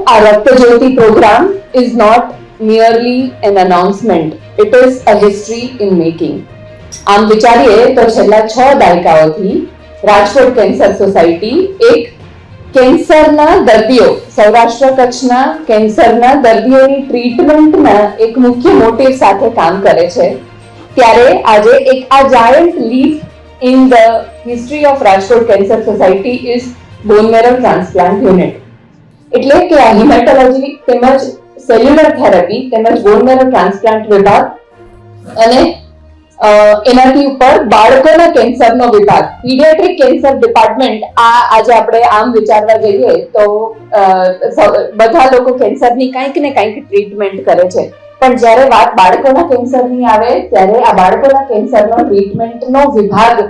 our Rakta Jyoti program is not merely an announcement, it is a history in making. આમ વિચારીએ તો છેલ્લા 6 દાયકાઓથી રાજકોટ કેન્સર સોસાયટી એક કેન્સરના દર્દીઓ, સૌરાષ્ટ્ર કચ્છના કેન્સરના દર્દીઓની ટ્રીટમેન્ટના એક મુખ્ય મોટિવ સાથે કામ કરે છે. ત્યારે આજે એક આ giant leap in the history of Rajkot Cancer Society is bone marrow transplant unit. એટલે કે આ હિમેટોલોજી તેમજ સેલ્યુલર થેરાપી તેમજ બોન મેરો ટ્રાન્સપ્લાન્ટ વિભાગ અને એનાથી ઉપર બાળકોના કેન્સરનો વિભાગ, પીડિયાટ્રિક કેન્સર ડિપાર્ટમેન્ટ, આ આજે આપણે આમ વિચારવા જઈએ તો બધા લોકો કેન્સરની કંઈક ને કંઈક ટ્રીટમેન્ટ કરે છે, પણ જ્યારે વાત બાળકોના કેન્સરની આવે ત્યારે આ બાળકોના કેન્સરનો ટ્રીટમેન્ટનો વિભાગ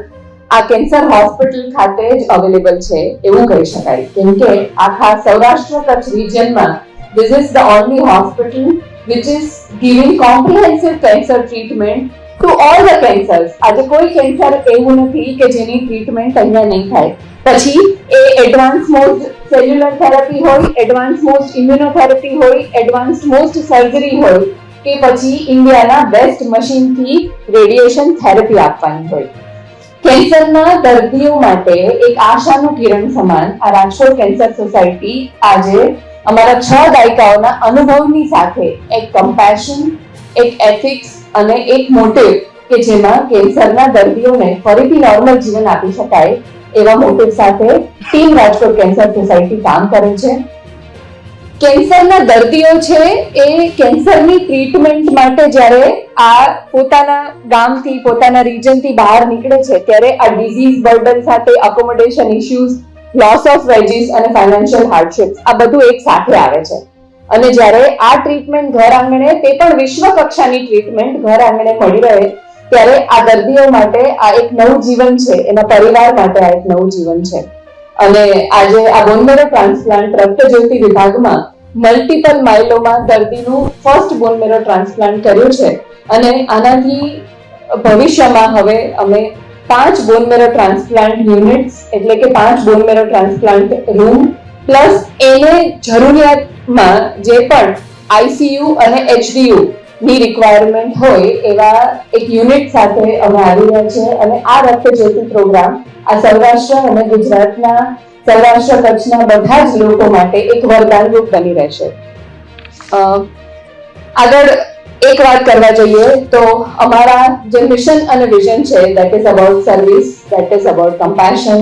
આ કેન્સર હોસ્પિટલ ખાતે જ અવેલેબલ છે એવું કહી શકાય. કેમ કે આખા Saurashtra Kutch રિજનમાં this is the only hospital which is giving comprehensive cancer treatment to all the cancers. આજે કોઈ કેન્સર એવું નથી કે જેની ટ્રીટમેન્ટ અહીંયા નહીં થાય. પછી એ એડવાન્સ મોસ્ટ સેલ્યુલર થેરાપી હોય, એડવાન્સ મોસ્ટ ઇમ્યુનોથેરાપી હોય, એડવાન્સ મોસ્ટ સર્જરી હોય કે પછી ઇન્ડિયાના બેસ્ટ મશીનથી રેડિયેશન થેરાપી આપવાની હોય. કેન્સરના દર્દીઓ માટે એક આશાનું કિરણ સમાન આ રાજકોટ કેન્સર સોસાયટી આજે અમારા 6 દાયકાઓના અનુભવની સાથે એક કમ્પેશન, એક એથિક્સ અને એક મોટિવ કે જેમાં કેન્સરના દર્દીઓને ફરીથી નોર્મલ જીવન આપી શકાય એવા મોટિવ સાથે ટીમ રાજકોટ કેન્સર સોસાયટી કામ કરે છે. કેન્સરના દર્દીઓ છે એ કેન્સરની ટ્રીટમેન્ટ માટે જ્યારે આ પોતાના ગામથી, પોતાના રિજનથી બહાર નીકળે છે ત્યારે આ ડિઝીઝ બર્ડન સાથે accommodation issues, loss of veggies અને ફાઇનાન્શિયલ હાર્ડશિપ્સ આ બધું એક સાથે આવે છે. અને જ્યારે આ ટ્રીટમેન્ટ ઘર આંગણે, તે પણ વિશ્વ કક્ષાની ટ્રીટમેન્ટ ઘર આંગણે મળી રહે ત્યારે આ દર્દીઓ માટે આ એક નવું જીવન છે, એના પરિવાર માટે આ એક નવું જીવન છે. અને આજે આ બોન મેરો ટ્રાન્સપ્લાન્ટ રક્તજ્યોતિ વિભાગમાં મલ્ટિપલ માયલોમા દર્દીનું ફર્સ્ટ બોન મેરો ટ્રાન્સપ્લાન્ટ કર્યું છે. અને આનાથી ભવિષ્યમાં હવે અમે 5 બોન મેરો ટ્રાન્સપ્લાન્ટ યુનિટ્સ એટલે કે 5 બોન મેરો ટ્રાન્સપ્લાન્ટ રૂમ પ્લસ એને જરૂરિયાતમાં જે પણ આઈસીયુ અને એચડીયુ ની રિક્વાયરમેન્ટ હોય એવા એક યુનિટ સાથે અમે આવી રહ્યા છે. અને આ રક્તજ્યોતિ પ્રોગ્રામ આ સૌરાષ્ટ્ર અને ગુજરાતના, સૌરાષ્ટ્ર કચ્છના બધા જ લોકો માટે એક વરદાનરૂપ બની રહેશે. આગળ એક વાત કરવા જઈએ તો અમારા જે મિશન અને વિઝન છે, that is about service, that is about compassion,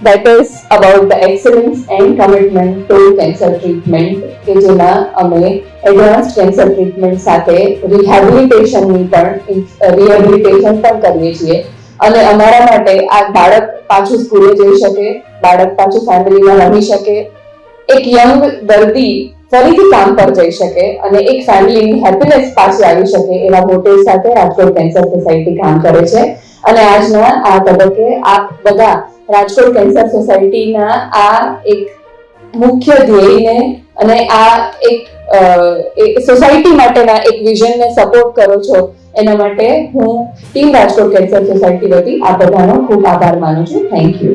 that is about the excellence and commitment to cancer treatment, કે જેમાં અમે એડવાન્સ કેન્સર ટ્રીટમેન્ટ સાથે રિહેબિલિટેશન પણ કરીએ છીએ. અને અમારા માટે આ બાળક પાછું સ્કૂલે જઈ શકે, બાળક પાછું ફેમિલીમાં રહી શકે, એક યંગ દર્દી ફરીથી કામ પર જઈ શકે અને એક ફેમિલીની હેપીનેસ પાછી આવી શકે એવા મોટિવ સાથે રાજકોટ કેન્સર સોસાયટી કામ કરે છે. અને આજના આ તબક્કે આપ બધા રાજકોટ કેન્સર સોસાયટીના આ એક મુખ્ય ધ્યેયને અને આ એક સોસાયટી માટેના એક વિઝનને સપોર્ટ કરો છો, એના માટે હું ટીમ રાજકોટ કેન્સર સોસાયટી વતી આ બધાનો ખૂબ આભાર માનું છું. Thank you.